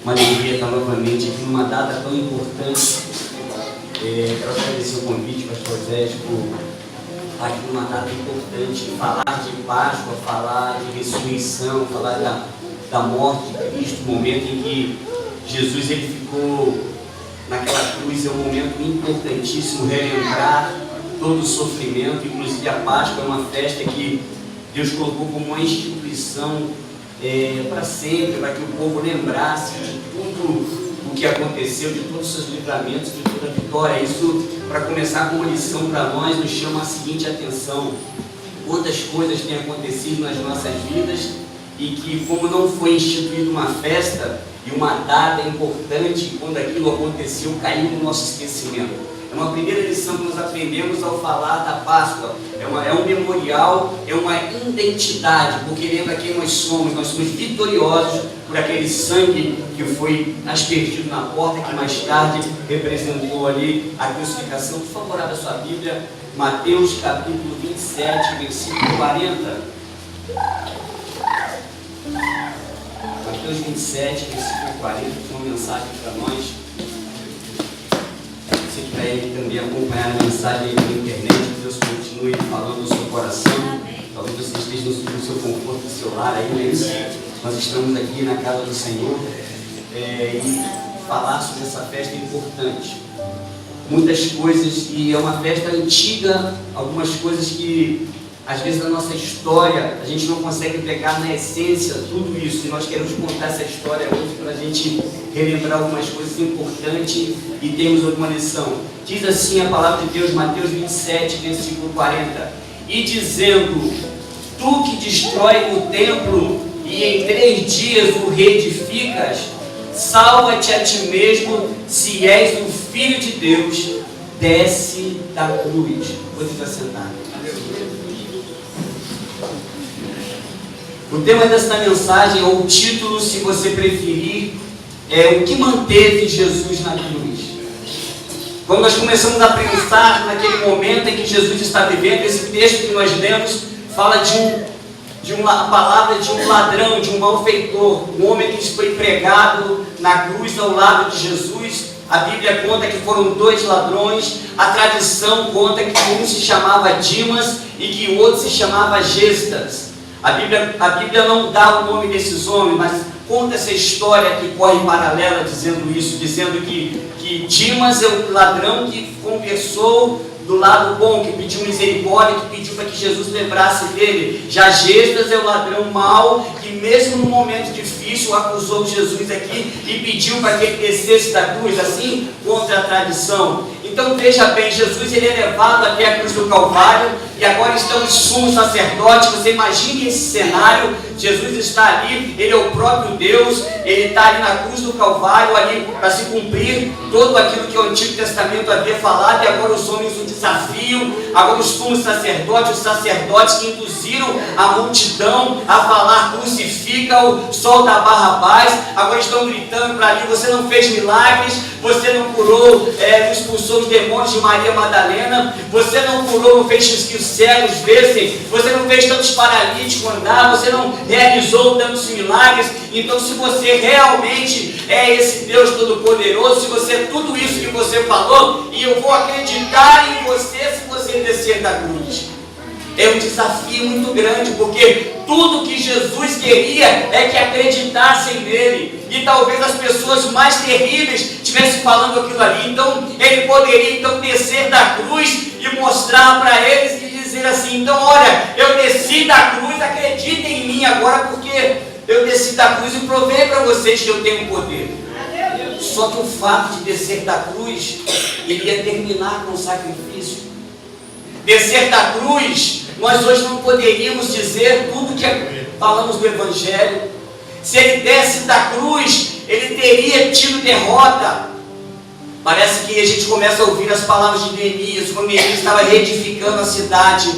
Uma alegria estar novamente aqui numa data tão importante. Quero agradecer o convite, pastor Zé, por estar aqui numa data importante, falar de Páscoa, falar de ressurreição, falar da morte de Cristo, o momento em que Jesus ele ficou naquela cruz. É um momento importantíssimo relembrar todo o sofrimento. Inclusive a Páscoa é uma festa que Deus colocou como uma instituição para sempre, para que o povo lembrasse de tudo o que aconteceu, de todos os seus livramentos, de toda a vitória. Isso, para começar com uma lição para nós, nos chama a seguinte atenção: quantas coisas têm acontecido nas nossas vidas e que, como não foi instituída uma festa e uma data importante, quando aquilo aconteceu, caiu no nosso esquecimento. É uma primeira lição que nós aprendemos ao falar da Páscoa. É um memorial, é uma identidade, porque lembra quem nós somos vitoriosos por aquele sangue que foi aspergido na porta, que mais tarde representou ali a crucificação. Por favor, abra sua Bíblia, Mateus capítulo 27, versículo 40. Mateus 27, versículo 40, tem uma mensagem para nós. Você para ele também acompanhar a mensagem na internet, que Deus continue falando no seu coração. Talvez você esteja no seu conforto, no seu lar, aí mesmo. Nós estamos aqui na casa do Senhor e falar sobre essa festa é importante. Muitas coisas, e é uma festa antiga, algumas coisas que às vezes na nossa história a gente não consegue pegar na essência tudo isso, e nós queremos contar essa história hoje para a gente relembrar algumas coisas importantes e termos alguma lição. Diz assim a palavra de Deus, Mateus 27, versículo 40: e dizendo, tu que destrói o templo e em 3 dias o reedificas, salva-te a ti mesmo, se és o Filho de Deus, desce da cruz. Pode ficar sentado. O tema desta mensagem, ou o título, se você preferir, é o que manteve Jesus na cruz. Quando nós começamos a pensar naquele momento em que Jesus está vivendo, esse texto que nós lemos fala a palavra de um ladrão, de um malfeitor, um homem que foi pregado na cruz ao lado de Jesus. A Bíblia conta que foram 2 ladrões, a tradição conta que um se chamava Dimas e que o outro se chamava Gestas. A Bíblia não dá o nome desses homens, mas conta essa história que corre paralela dizendo isso, dizendo que Dimas é o ladrão que conversou do lado bom, que pediu misericórdia, que pediu para que Jesus lembrasse dele. Já Gestas é o ladrão mau, que mesmo no momento difícil acusou Jesus aqui e pediu para que ele descesse da cruz, assim, contra a tradição. Então veja bem, Jesus ele é levado até a cruz do Calvário, e agora estão os sumos sacerdotes. Você imagine esse cenário: Jesus está ali, ele é o próprio Deus, ele está ali na cruz do Calvário, ali para se cumprir todo aquilo que o Antigo Testamento havia falado, e agora os homens o desafiam, agora os sumos sacerdotes, os sacerdotes que induziram a multidão a falar, crucifica-o, solta Barrabás, agora estão gritando para ali: você não fez milagres, você não curou, não expulsou os demônios de Maria Madalena, você não curou, não fez que os cegos vissem, você não fez tantos paralíticos andar, você não realizou tantos milagres. Então, se você realmente é esse Deus Todo-Poderoso, se você é tudo isso que você falou, e eu vou acreditar em você se você descer da cruz. É um desafio muito grande, porque tudo que Jesus queria é que acreditassem nele. E talvez as pessoas mais terríveis estivessem falando aquilo ali. Então ele poderia descer da cruz e mostrar para eles e dizer assim: então olha, eu desci da cruz, acreditem em mim agora, porque eu desci da cruz e provei para vocês que eu tenho poder. Só que o fato de descer da cruz, ele ia terminar com o sacrifício. Descer da cruz, nós hoje não poderíamos dizer tudo que falamos do Evangelho. Se ele desce da cruz, ele teria tido derrota. Parece que a gente começa a ouvir as palavras de Neemias, quando Neemias estava reedificando a cidade.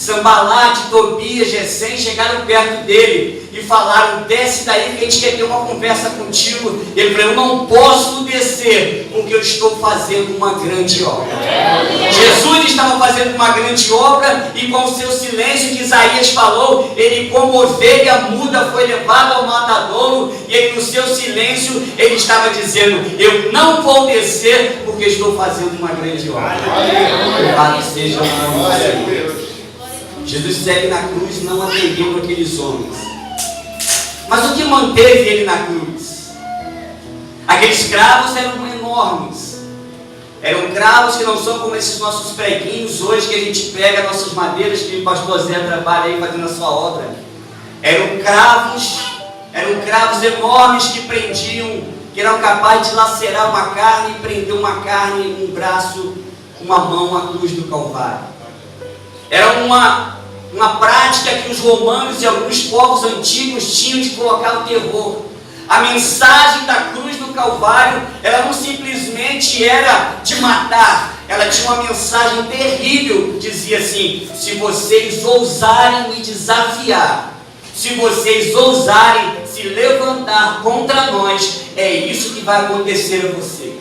Sanbalate, Tobias, Gesem chegaram perto dele e falaram: desce daí que a gente quer ter uma conversa contigo. E ele falou: eu não posso descer porque eu estou fazendo uma grande obra. Jesus estava fazendo uma grande obra e com o seu silêncio que Isaías falou, ele como ovelha muda foi levado ao matadouro e ele no seu silêncio ele estava dizendo: eu não vou descer porque estou fazendo uma grande obra. Louvado seja o nome do Senhor. Jesus segue na cruz, não atendendo aqueles homens. Mas o que manteve ele na cruz? Aqueles cravos eram enormes. Eram cravos que não são como esses nossos preguinhos hoje, que a gente pega nossas madeiras, que o pastor Zé trabalha aí fazendo a sua obra. Eram cravos enormes que prendiam, que eram capazes de lacerar uma carne e prender uma carne, um braço, uma mão à cruz do Calvário. Era uma prática que os romanos e alguns povos antigos tinham de colocar o terror. A mensagem da cruz do Calvário, ela não simplesmente era de matar, ela tinha uma mensagem terrível. Dizia assim: se vocês ousarem me desafiar, se vocês ousarem se levantar contra nós, é isso que vai acontecer a vocês.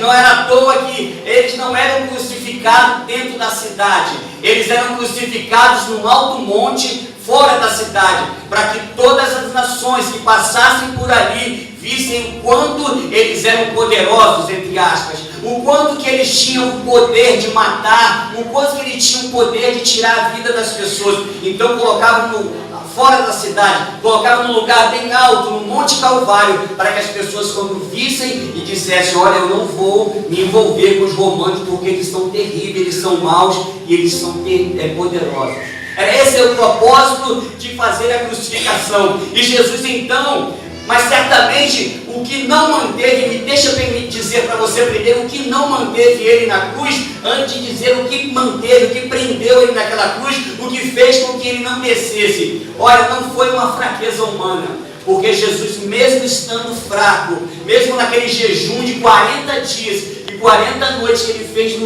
Não era à toa que eles não eram crucificados dentro da cidade, eles eram crucificados num alto monte fora da cidade, para que todas as nações que passassem por ali vissem o quanto eles eram poderosos, entre aspas, o quanto que eles tinham o poder de matar, o quanto que eles tinham o poder de tirar a vida das pessoas. Então colocavam fora da cidade, colocavam num lugar bem alto, no Monte Calvário, para que as pessoas quando vissem e dissessem: olha, eu não vou me envolver com os romanos porque eles são terríveis, eles são maus e eles são poderosos. Esse é o propósito de fazer a crucificação. E Jesus então, mas certamente o que não manteve, deixa eu dizer para você primeiro o que não manteve ele na cruz, antes de dizer o que manteve, o que prendeu ele naquela cruz, o que fez com que ele não descesse. Olha, não foi uma fraqueza humana, porque Jesus, mesmo estando fraco, mesmo naquele jejum de 40 dias, 40 noites que ele fez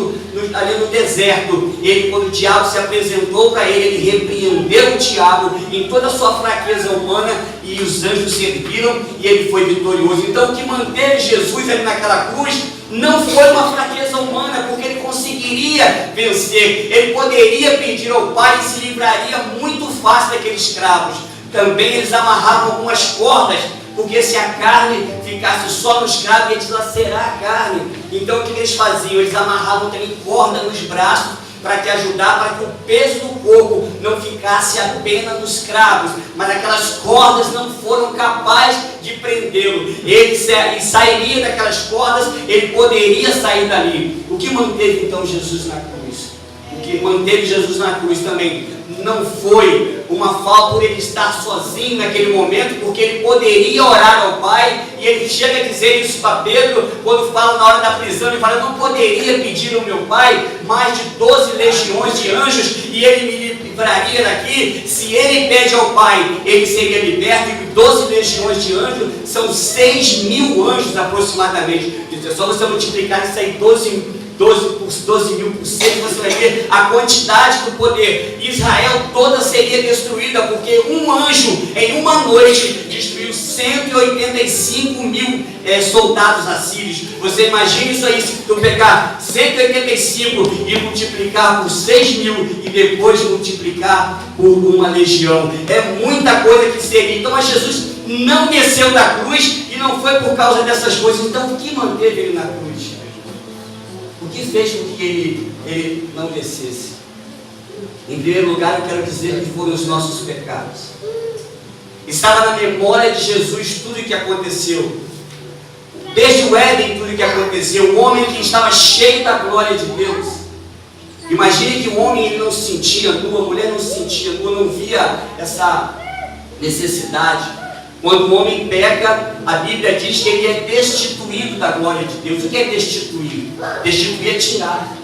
ali no deserto, quando o diabo se apresentou para ele repreendeu o diabo em toda a sua fraqueza humana e os anjos serviram e ele foi vitorioso. Então o que manteve Jesus ali naquela cruz não foi uma fraqueza humana, porque ele conseguiria vencer, ele poderia pedir ao Pai e se livraria muito fácil daqueles cravos. Também eles amarravam algumas cordas, porque se a carne ficasse só nos cravos, ia deslacerar a carne. Então o que eles faziam? Eles amarravam também corda nos braços para te ajudar, para que o peso do corpo não ficasse apenas nos cravos, mas aquelas cordas não foram capazes de prendê-lo. Ele sairia daquelas cordas, ele poderia sair dali. O que manteve então Jesus na cruz? O que manteve Jesus na cruz também não foi uma falta por ele estar sozinho naquele momento, porque ele poderia orar ao Pai, e ele chega a dizer isso para Pedro, quando fala na hora da prisão, ele fala: eu não poderia pedir ao meu Pai mais de 12 legiões de anjos, e ele me livraria daqui. Se ele pede ao Pai, ele seria liberto, e 12 legiões de anjos são 6.000 anjos aproximadamente. É só você multiplicar isso aí, 12 mil por 6, você vai ver a quantidade do poder. Israel toda seria destruída, porque um anjo em uma noite destruiu 185 mil soldados assírios. Você imagina isso aí, se tu pegar 185 e multiplicar por 6.000 e depois multiplicar por uma legião, é muita coisa que seria. Então, mas Jesus não desceu da cruz e não foi por causa dessas coisas. Então o que manteve ele na cruz? O que fez com que ele não descesse? Em primeiro lugar, eu quero dizer que foram os nossos pecados. Estava na memória de Jesus tudo o que aconteceu. Desde o Éden, tudo o que aconteceu. O homem que estava cheio da glória de Deus. Imagine que o homem ele não se sentia nu, a mulher não se sentia nu, não via essa necessidade. Quando o homem peca, a Bíblia diz que ele é destituído da glória de Deus. O que é destituído? Destituir é tirar.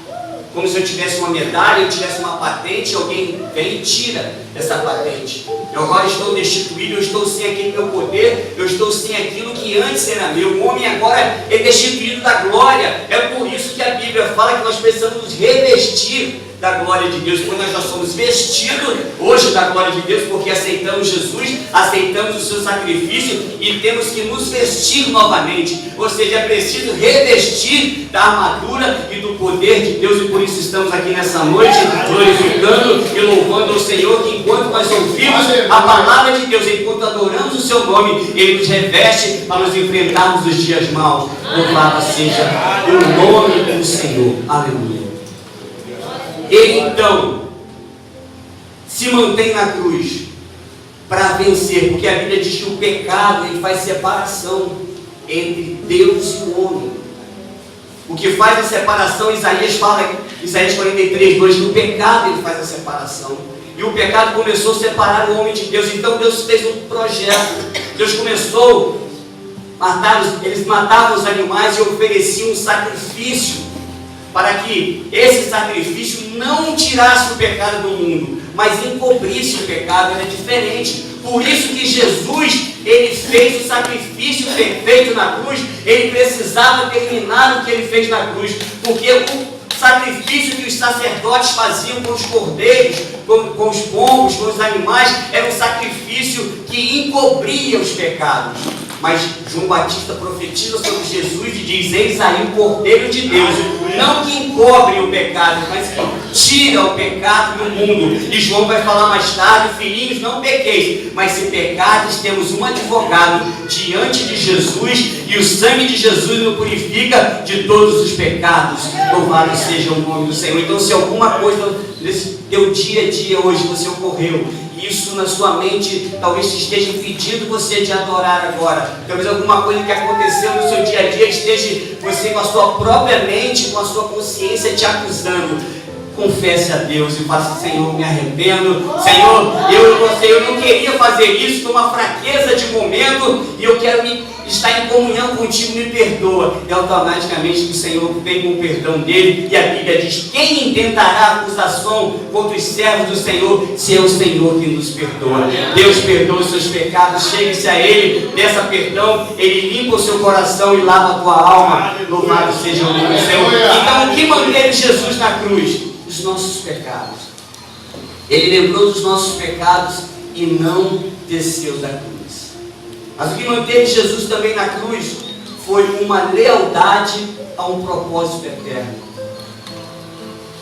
Como se eu tivesse uma medalha, eu tivesse uma patente, alguém vem e tira. essa patente. Eu agora estou destituído, eu estou sem aquele meu poder, eu estou sem aquilo que antes era meu. O homem agora é destituído da glória. É por isso que a Bíblia fala que nós precisamos nos revestir da glória de Deus, quando nós já somos vestidos hoje da glória de Deus, porque aceitamos Jesus, aceitamos o seu sacrifício e temos que nos vestir novamente. Ou seja, é preciso revestir da armadura e do poder de Deus, e por isso estamos aqui nessa noite glorificando e louvando ao Senhor, que enquanto nós ouvimos a palavra de Deus, enquanto adoramos o seu nome, Ele nos reveste para nos enfrentarmos os dias maus. Louvado seja o nome do Senhor. Aleluia. Ele então se mantém na cruz para vencer, porque a Bíblia diz que o pecado ele faz separação entre Deus e o homem. O que faz a separação, Isaías fala, Isaías 43, 2, que o pecado ele faz a separação. E o pecado começou a separar o homem de Deus. Então Deus fez um projeto. Deus começou eles matavam os animais e ofereciam um sacrifício, para que esse sacrifício não tirasse o pecado do mundo, mas encobrisse o pecado. Era diferente. Por isso que Jesus, ele fez o sacrifício perfeito na cruz. Ele precisava terminar o que ele fez na cruz, porque o sacrifício que os sacerdotes faziam com os cordeiros, com os pombos, com os animais, era um sacrifício que encobria os pecados. Mas João Batista profetiza sobre Jesus e diz: eis aí o Cordeiro de Deus, não que encobre o pecado, mas que tira o pecado do mundo. E João vai falar mais tarde: filhinhos, não pequeis, mas se pecardes, temos um advogado diante de Jesus, e o sangue de Jesus nos purifica de todos os pecados. Louvado seja o nome do Senhor. Então, se alguma coisa nesse teu dia a dia hoje você ocorreu, isso na sua mente talvez esteja impedindo você de adorar agora, talvez alguma coisa que aconteceu no seu dia a dia esteja você com a sua própria mente, com a sua consciência te acusando, confesse a Deus e faça: Senhor, me arrependo, Senhor, eu não queria fazer isso, foi uma fraqueza de momento e eu quero estar em comunhão contigo, me perdoa. E automaticamente o Senhor vem com o perdão dele, e a Bíblia diz: quem intentará acusação contra os servos do Senhor, se é o Senhor que nos perdoa. Deus perdoa os seus pecados, chegue-se a Ele, peça perdão, Ele limpa o seu coração e lava a tua alma. Louvado seja o nome do Senhor. Então, o que manteve Jesus na cruz? Os nossos pecados. Ele lembrou dos nossos pecados e não desceu da cruz. Mas o que manteve Jesus também na cruz foi uma lealdade a um propósito eterno.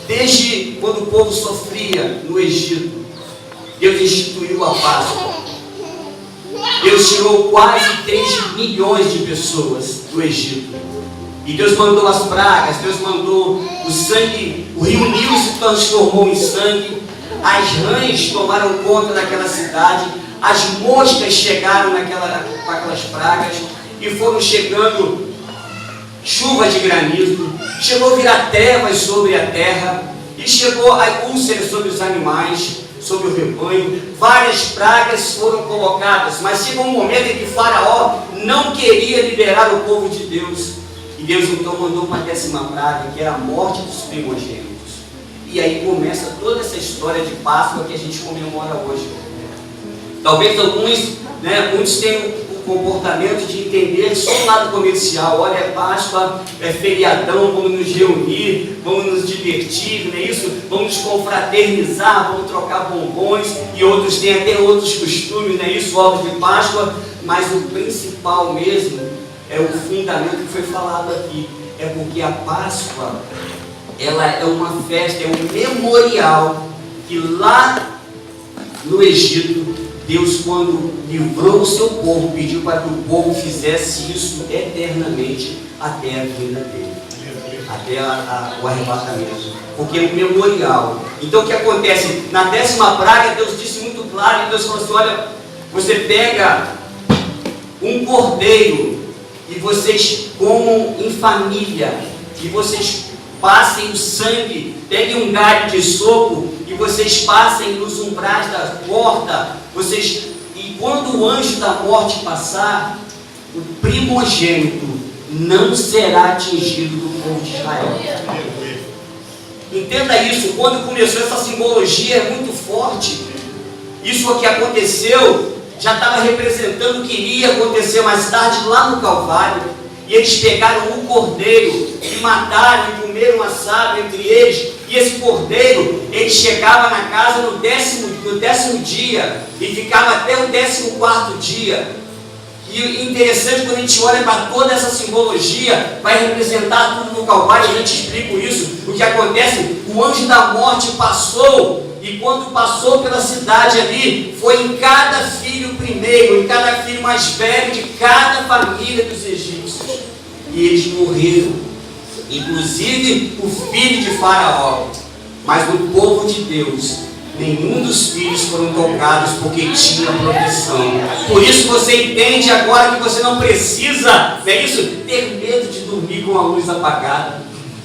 Desde quando o povo sofria no Egito, Deus instituiu a Páscoa. Deus tirou quase 3 milhões de pessoas do Egito. E Deus mandou as pragas, Deus mandou o sangue, o rio Nilo se transformou em sangue, as rãs tomaram conta daquela cidade, as moscas chegaram com aquelas pragas, e foram chegando chuva de granizo, chegou a virar trevas sobre a terra, e chegou a úlcera sobre os animais, sobre o rebanho. Várias pragas foram colocadas, mas chegou um momento em que Faraó não queria liberar o povo de Deus. E Deus então mandou uma 10ª praga, que era a morte dos primogênitos. E aí começa toda essa história de Páscoa que a gente comemora hoje. Talvez muitos tenham o comportamento de entender só o lado comercial. Olha, é Páscoa, é feriadão, vamos nos reunir, vamos nos divertir, não é isso? Vamos confraternizar, vamos trocar bombons, e outros têm até outros costumes, não é isso? Ovos de Páscoa, mas o principal mesmo é o fundamento que foi falado aqui. É porque a Páscoa, ela é uma festa, é um memorial que lá no Egito, Deus, quando livrou o seu povo, pediu para que o povo fizesse isso eternamente até a vinda dele, até o arrebatamento, porque é um memorial. Então o que acontece? Na 10ª praga, Deus disse muito claro, e Deus falou assim: olha, você pega um cordeiro e vocês comam em família, e vocês passem o sangue, peguem um galho de sopo e vocês passem nos umbrais da porta, e quando o anjo da morte passar, o primogênito não será atingido do povo de Israel. Entenda isso. Quando começou essa simbologia, é muito forte. Isso que aconteceu já estava representando o que iria acontecer mais tarde lá no Calvário. E eles pegaram o cordeiro e mataram e comeram assado entre eles. E esse cordeiro, ele chegava na casa no décimo dia e ficava até o 14º dia. E interessante, quando a gente olha para toda essa simbologia, vai representar tudo no Calvário. A gente explica isso. O que acontece? O anjo da morte passou, e quando passou pela cidade ali, foi em cada filho primeiro, em cada filho mais velho de cada família dos egípcios. E eles morreram, inclusive o filho de Faraó. Mas no povo de Deus, nenhum dos filhos foram tocados, porque tinha proteção. Por isso você entende agora que você não precisa, não é isso? Ter medo de dormir com a luz apagada.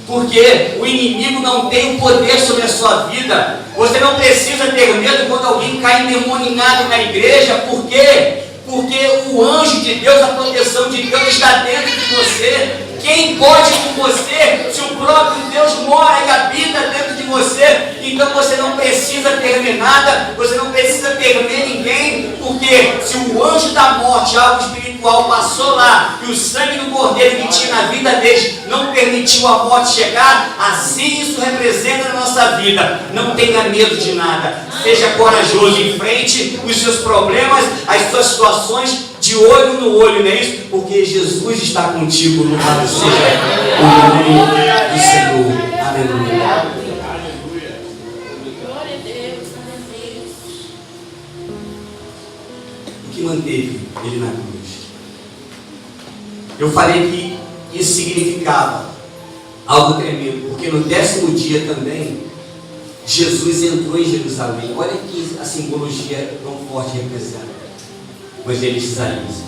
Porque o inimigo não tem o poder sobre a sua vida. Você não precisa ter medo quando alguém cai endemoniado na igreja. Por quê? Porque o anjo de Deus, a proteção de Deus está dentro de você. Quem pode com você se o próprio Deus mora e habita dentro de você? Então você não precisa temer nada, você não precisa temer ninguém, porque se o anjo da morte, algo espiritual, passou lá e o sangue do cordeiro que tinha na vida deles não permitiu a morte chegar, assim isso representa na nossa vida. Não tenha medo de nada, seja corajoso, enfrente os seus problemas, as suas situações, de olho no olho, não é isso? Porque Jesus está contigo, louvado seja o nome do Senhor. Aleluia. O que manteve ele na cruz? Eu falei que isso significava algo tremendo, porque no 10º dia também, Jesus entrou em Jerusalém. Olha que a simbologia tão forte representa. Evangelista Isaías.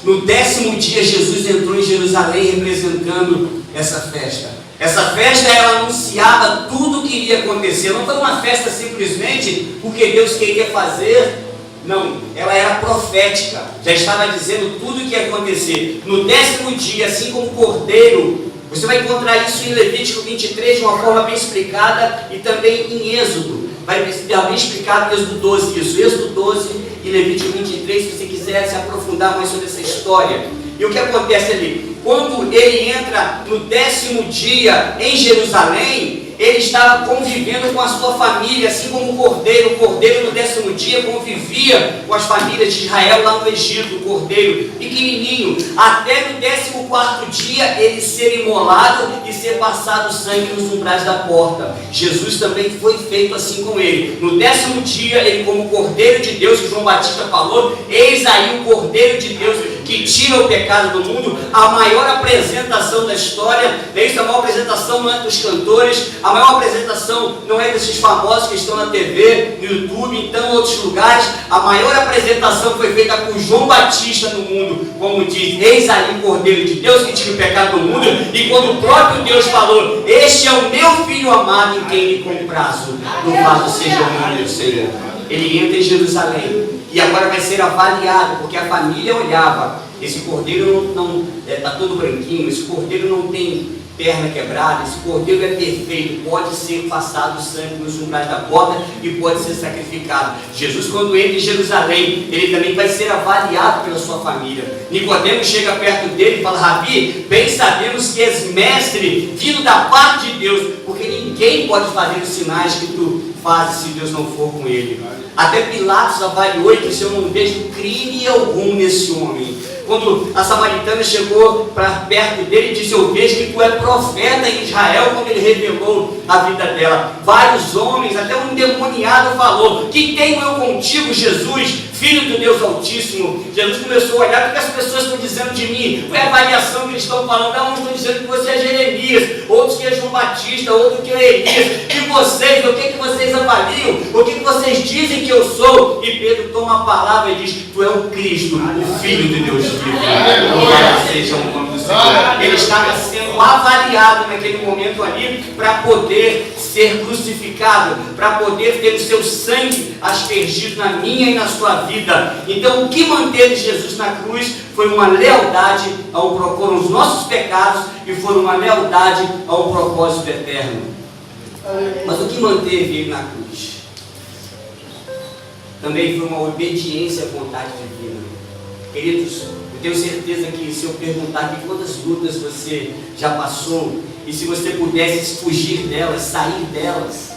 No 10º dia, Jesus entrou em Jerusalém representando essa festa. Essa festa, ela anunciava tudo o que iria acontecer. Não foi uma festa simplesmente porque Deus queria fazer. Não, ela era profética. Já estava dizendo tudo o que ia acontecer. No 10º dia, assim como o cordeiro, você vai encontrar isso em Levítico 23 de uma forma bem explicada e também em Êxodo. Vai bem explicado em Êxodo 12 isso. Êxodo 12 e Levítico 23, se você quiser se aprofundar mais sobre essa história. E o que acontece ali? Quando ele entra no 10º dia em Jerusalém, ele estava convivendo com a sua família, assim como o cordeiro. O cordeiro no 10º dia convivia com as famílias de Israel lá no Egito, o cordeiro pequenininho, até no 14º dia ele ser imolado e ser passado sangue nos umbrais da porta. Jesus também foi feito assim com ele. No 10º dia, ele como cordeiro de Deus, que João Batista falou, eis aí o cordeiro de Deus que tira o pecado do mundo. A maior apresentação da história, a maior apresentação não é dos cantores, a maior apresentação não é desses famosos que estão na TV, no YouTube, em outros lugares. A maior apresentação foi feita por João Batista no mundo, como diz, eis aí o Cordeiro de Deus que tira o pecado do mundo. E quando o próprio Deus falou, este é o meu Filho amado em quem me comprazo, louvado seja o nome do Senhor. Ele entra em Jerusalém e agora vai ser avaliado, porque a família olhava, esse cordeiro não está todo branquinho, esse cordeiro não tem perna quebrada, esse cordeiro é perfeito, pode ser passado o sangue nos umbrais da porta e pode ser sacrificado. Jesus, quando entra em Jerusalém, ele também vai ser avaliado pela sua família. Nicodemo chega perto dele e fala, Rabi, bem sabemos que és mestre, vindo da parte de Deus, porque ninguém pode fazer os sinais que tu fazes se Deus não for com ele. Até Pilatos avaliou e disse, eu não vejo crime algum nesse homem. Quando a samaritana chegou para perto dele e disse, eu vejo que tu é profeta em Israel, quando ele revelou a vida dela. Vários homens, até um endemoniado falou, que tenho eu contigo, Jesus, Filho do Deus Altíssimo. Jesus começou a olhar, o que as pessoas estão dizendo de mim? Foi a avaliação que eles estão falando. Uns estão dizendo que você é Jeremias, outros que é João Batista, outros que é Elias. E vocês, o que vocês avaliam? O que vocês dizem que eu sou? E Pedro toma a palavra e diz, tu é o Cristo, o Filho de Deus vivo. Louvado seja o nome do Senhor. Ele estava sendo avaliado naquele momento ali para poder ser crucificado, para poder ter o seu sangue aspergido na minha e na sua vida. Então o que manteve Jesus na cruz foi uma lealdade foram os nossos pecados e foi uma lealdade ao propósito eterno. Mas o que manteve ele na cruz? também foi uma obediência à vontade divina. Queridos, eu tenho certeza que se eu perguntar aqui quantas lutas você já passou, e se você pudesse fugir delas, sair delas,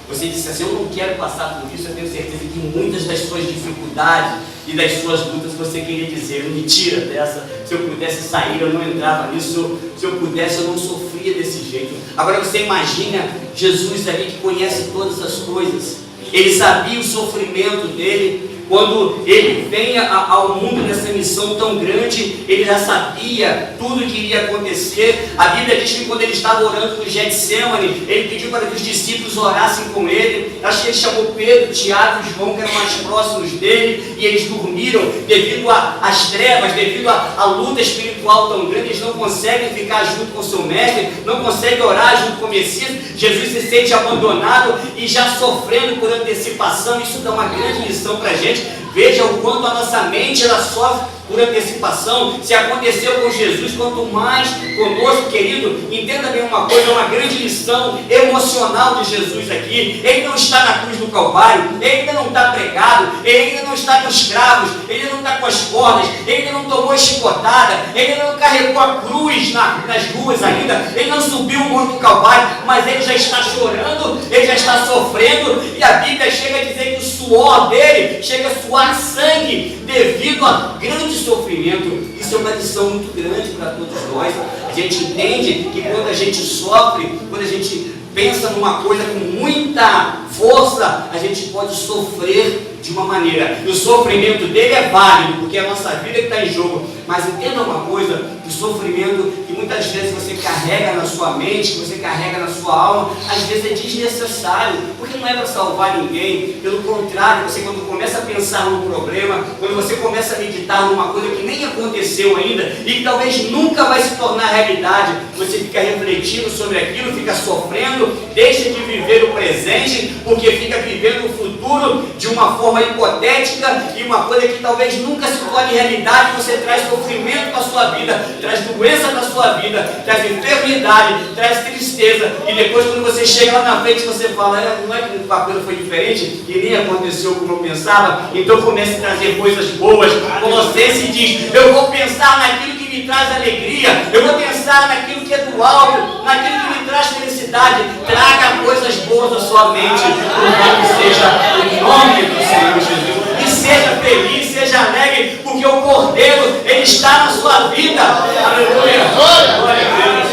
você disse assim, eu não quero passar por isso, eu tenho certeza que muitas das suas dificuldades e das suas lutas você queria dizer, me tira dessa, se eu pudesse sair eu não entrava nisso, se eu pudesse eu não sofria desse jeito. Agora você imagina Jesus ali que conhece todas as coisas, ele sabia o sofrimento dele. Quando ele vem ao mundo nessa missão tão grande, ele já sabia tudo o que iria acontecer. A Bíblia diz que quando ele estava orando no Getsemane, ele pediu para que os discípulos orassem com ele. Acho que ele chamou Pedro, Tiago e João, que eram mais próximos dele, e eles dormiram devido às trevas, devido à luta espiritual tão grande. Eles não conseguem ficar junto com o seu mestre, não conseguem orar junto com o Messias. Jesus se sente abandonado e já sofrendo por antecipação. Isso dá uma grande lição para a gente. Veja o quanto a nossa mente ela sofre por antecipação. Se aconteceu com Jesus, quanto mais conosco, querido. Entenda bem uma coisa, é uma grande lição emocional de Jesus aqui. Ele não está na cruz do Calvário, ele ainda não está pregado, ele ainda não está com os cravos, ele ainda não está com as cordas, ele ainda não tomou chicotada, ele ainda não carregou a cruz nas ruas ainda, ele não subiu o Monte do Calvário, mas ele já está chorando, ele já está sofrendo, e a Bíblia chega a dizer que o suor dele chega a suar sangue devido a grande sofrimento. Isso é uma lição muito grande para todos nós. A gente entende que quando a gente sofre, quando a gente pensa numa coisa com muita força, a gente pode sofrer de uma maneira. E o sofrimento dele é válido, porque é a nossa vida que está em jogo. Mas entenda uma coisa, o sofrimento que muitas vezes você carrega na sua mente, que você carrega na sua alma, às vezes é desnecessário, porque não é para salvar ninguém. Pelo contrário, você quando começa a pensar num problema, quando você começa a meditar numa coisa que nem aconteceu ainda, e que talvez nunca vai se tornar realidade, você fica refletindo sobre aquilo, fica sofrendo, deixa de viver o presente, porque fica vivendo o futuro de uma forma hipotética, e uma coisa que talvez nunca se torne realidade. Você traz sofrimento para a sua vida, traz doença para a sua vida, traz enfermidade, traz tristeza, e depois quando você chega lá na frente você fala, não é que a coisa foi diferente e nem aconteceu como eu pensava, então comece a trazer coisas boas. Colossenses diz, eu vou pensar naquilo que me traz alegria, eu vou pensar naquilo que é do alto, naquilo que me traz felicidade. Traga coisas boas à sua mente, que seja o nome do Senhor Jesus, e seja feliz, seja alegre, porque o Cordeiro, ele está na sua vida. Aleluia, glória a Deus.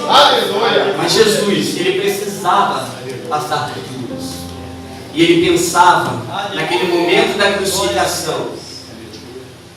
Aleluia. Mas Jesus, ele precisava passar por tudo isso, e ele pensava naquele momento da crucificação.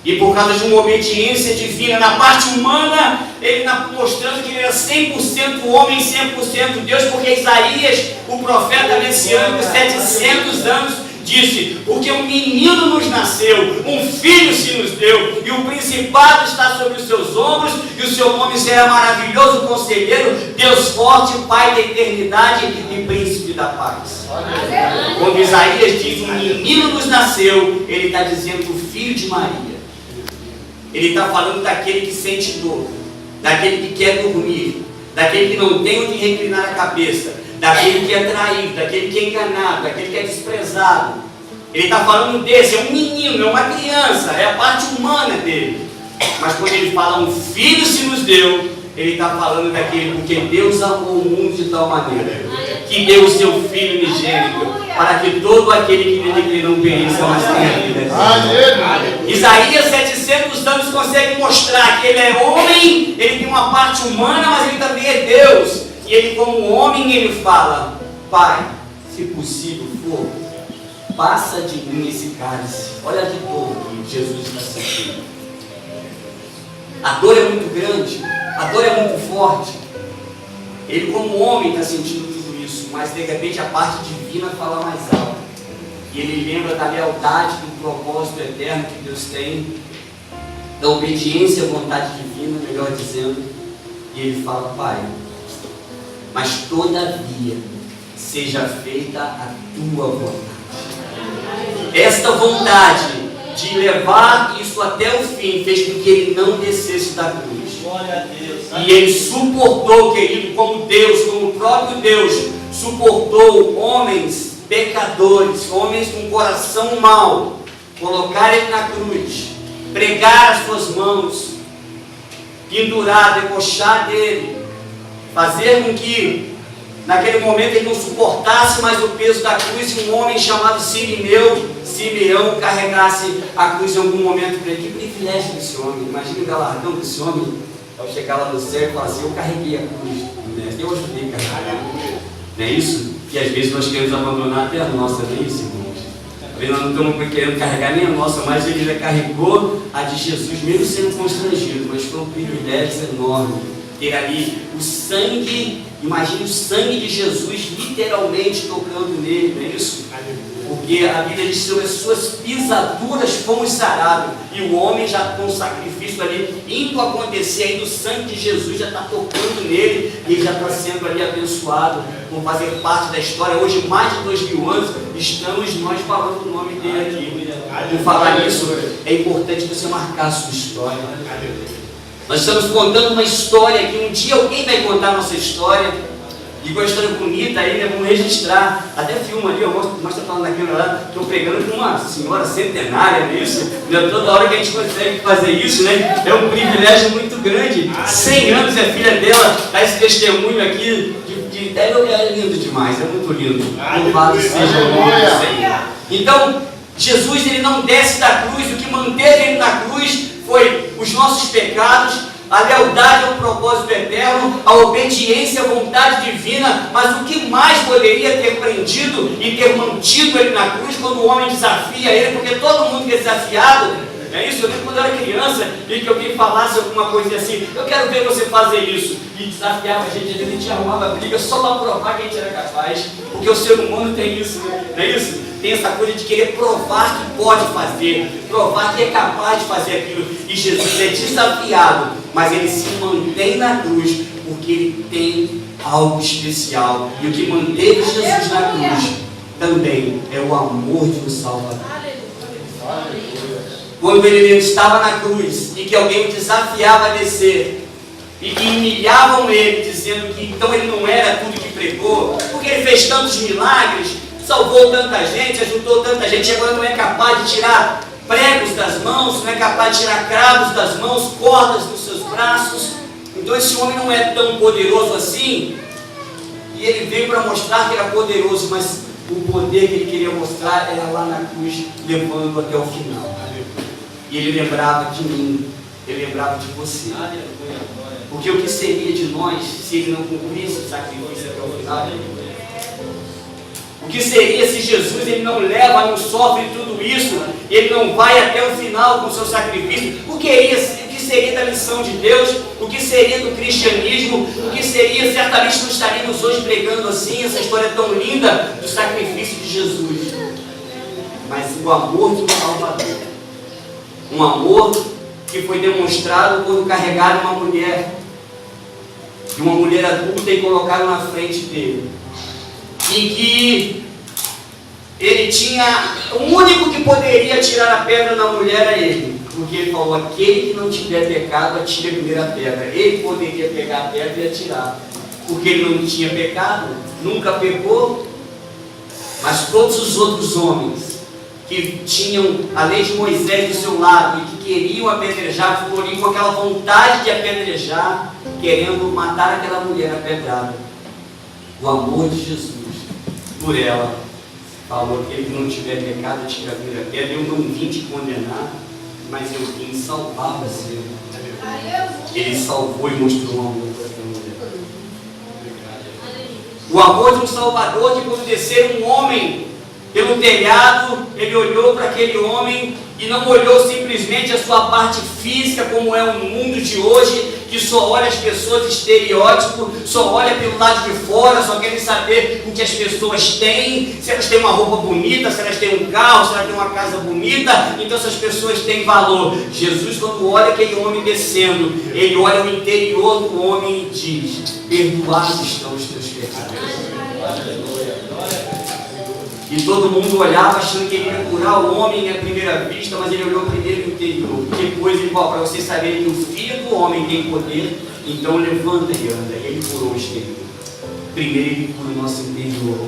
E por causa de uma obediência divina, na parte humana, ele está mostrando que ele era 100% homem, 100% Deus, porque Isaías, o profeta messiânico, 700 anos, disse, porque um menino nos nasceu, um filho se nos deu, e o principado está sobre os seus ombros, e o seu nome será maravilhoso conselheiro, Deus forte, Pai da eternidade e príncipe da paz. Quando Isaías diz, um menino nos nasceu, ele está dizendo o filho de Maria. Ele está falando daquele que sente dor, daquele que quer dormir, daquele que não tem onde reclinar a cabeça, daquele que é traído, daquele que é enganado, daquele que é desprezado. Ele está falando desse, é um menino, é uma criança, é a parte humana dele. Mas quando ele fala um filho se nos deu, ele está falando daquele porque Deus amou o mundo de tal maneira que deu o seu Filho unigênito, para que todo aquele que nele não pereça, mas tenha vida. Isaías, 700 anos, consegue mostrar que ele é homem, ele tem uma parte humana, mas ele também é Deus. E ele, como homem, ele fala, Pai, se possível for, passa de mim esse cálice. Olha que dor que Jesus está sentindo. A dor é muito grande, a dor é muito forte. Ele, como homem, está sentindo tudo isso, mas de repente a parte divina fala mais alto. E ele lembra da lealdade, do propósito eterno que Deus tem, da obediência à vontade divina, melhor dizendo. E ele fala, Pai, mas todavia seja feita a tua vontade. Esta vontade de levar isso até o fim fez com que ele não descesse da cruz. Glória a Deus. E ele suportou, querido, como Deus, como o próprio Deus, suportou homens pecadores, homens com coração mau, colocar ele na cruz, pregar as suas mãos, pendurar, debochar dele, fazer com que naquele momento ele não suportasse mais o peso da cruz e um homem chamado Simeão carregasse a cruz em algum momento para ele. Que privilégio desse homem! Imagina o galardão desse homem ao chegar lá no céu e falar assim: eu carreguei a cruz, né? Eu ajudei a carregar. Não é isso? E às vezes nós queremos abandonar até a nossa, não é isso, irmãos? Nós não estamos querendo carregar nem a nossa, mas ele já carregou a de Jesus, mesmo sendo constrangido. Mas foi um privilégio enorme ter ali o sangue. Imagine o sangue de Jesus literalmente tocando nele, não é isso? Porque a Bíblia diz que sobre as suas pisaduras fomos sarados. E o homem já com o sacrifício ali indo acontecer, aí o sangue de Jesus já está tocando nele e ele já está sendo ali abençoado, por fazer parte da história. Hoje, mais de 2000 anos, estamos nós falando o nome dele aqui. Por falar nisso, é importante você marcar a sua história. Nós estamos contando uma história que um dia alguém vai contar a nossa história. E com a história bonita aí, né? Vamos registrar. Até filma ali, mostra falando na câmera lá, estou pregando com uma senhora centenária, não é isso? Toda hora que a gente consegue fazer isso, né? É um privilégio muito grande. 100 anos é filha dela, dá esse testemunho aqui. É lindo demais, é muito lindo. Louvado seja o nome do Senhor. Então, Jesus ele não desce da cruz, o que manteve ele na cruz foi os nossos pecados, a lealdade ao propósito eterno, a obediência à vontade divina. Mas o que mais poderia ter prendido e ter mantido ele na cruz quando o homem desafia ele? Porque todo mundo que é desafiado, é isso? Eu lembro quando eu era criança e que alguém falasse alguma coisa assim: eu quero ver você fazer isso, e desafiava a gente arrumava briga só para provar que a gente era capaz, porque o ser humano tem isso, não é isso? Tem essa coisa de querer provar que pode fazer, provar que é capaz de fazer aquilo. E Jesus é desafiado, mas ele se mantém na cruz porque ele tem algo especial. E o que manteve Jesus na cruz também é o amor de um Salvador. Quando ele estava na cruz e que alguém o desafiava a descer e que humilhavam ele, dizendo que então ele não era tudo que pregou, porque ele fez tantos milagres, salvou tanta gente, ajudou tanta gente, e agora não é capaz de tirar pregos das mãos, não é capaz de tirar cravos das mãos, cordas dos seus braços. Então esse homem não é tão poderoso assim, e ele veio para mostrar que era poderoso, mas o poder que ele queria mostrar era lá na cruz, levando até o final. E ele lembrava de mim, ele lembrava de você. Porque o que seria de nós se ele não cumprisse o sacrifício até o final? O que seria se Jesus ele não leva, não sofre tudo isso, ele não vai até o final com o seu sacrifício? O que seria da missão de Deus? O que seria do cristianismo? O que seria? Certamente não estaríamos hoje pregando assim, essa história tão linda do sacrifício de Jesus. Mas o amor do Salvador, um amor que foi demonstrado quando carregaram uma mulher adulta e colocaram na frente dele, em que ele tinha, o único que poderia tirar a pedra da mulher era ele, porque ele falou: aquele que não tiver pecado, atire a primeira pedra. Ele poderia pegar a pedra e atirar, porque ele não tinha pecado, nunca pecou. Mas todos os outros homens que tinham a lei de Moisés do seu lado e que queriam apedrejar, foram com aquela vontade de apedrejar, querendo matar aquela mulher apedrada. O amor de Jesus por ela falou: aquele que não tiver pecado, tira a primeira pedra. Eu não vim te condenar, mas eu vim salvar você. Ele salvou e mostrou um amor para aquela mulher. O amor de um Salvador que, quando descer um homem pelo telhado, ele olhou para aquele homem e não olhou simplesmente a sua parte física, como é o mundo de hoje, que só olha as pessoas estereótipo, só olha pelo lado de fora, só querem saber o que as pessoas têm, se elas têm uma roupa bonita, se elas têm um carro, se elas têm uma casa bonita, então essas pessoas têm valor. Jesus, quando olha aquele homem descendo, ele olha o interior do homem e diz: perdoados estão os teus pecados. E todo mundo olhava achando que ele ia curar o homem à primeira vista, mas ele olhou primeiro o interior. Depois ele falou: para vocês saberem que o Filho do Homem tem poder, então levanta e anda. E ele curou o exterior. Primeiro ele cura o nosso interior.